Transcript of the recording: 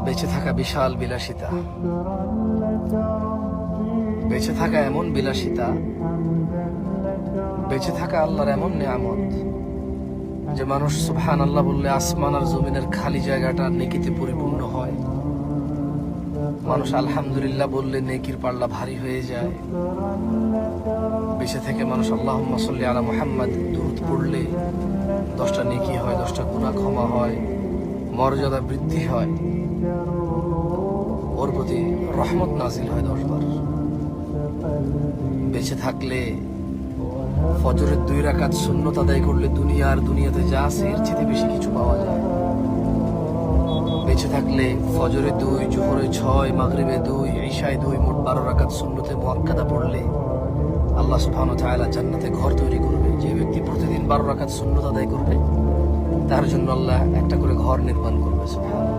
বেঁচে থাকা বিশাল বিলাসিতা, বেঁচে থাকা এমন বিলাসিতা, বেঁচে থাকা আল্লাহর এমন নিয়ামত যে মানুষ সুবহানাল্লাহ বললে আসমান আর জমিনের খালি জায়গাটা নেকিতে পরিপূর্ণ হয়। মানুষ আলহামদুলিল্লাহ বললে নেকির পাল্লা ভারী হয়ে যায়। বেঁচে থেকে মানুষ আল্লাহুম্মা সাল্লি আলা মুহাম্মাদ দুরূদ পড়লে 10টা নেকি হয়, 10টা গুনাহ ক্ষমা হয়, মর্যাদা বৃদ্ধি হয়, ওর প্রতি রহমত নাজিল হয় 10 বার। বেঁচে থাকলে ফজরের 2 রাকাত সুন্নত আদায় করলে দুনিয়াতে যা আছে এর চেয়ে বেশি কিছু পাওয়া যায়। বেঁচে থাকলে ফজরে 2, জোহরে 6, মাগরিবে 2, ইশায় 2, মোট 12 রাকাত সুন্নতে মুআক্কাদা পড়লে আল্লাহ সুবহানাহু ওয়া তাআলা জান্নাতে ঘর তৈরি করবে। যে ব্যক্তি প্রতিদিন 12 রাকাত সুন্নত আদায় করবে তার জন্য আল্লাহ একটা করে ঘর নির্মাণ করবে। সুবহানাল্লাহ।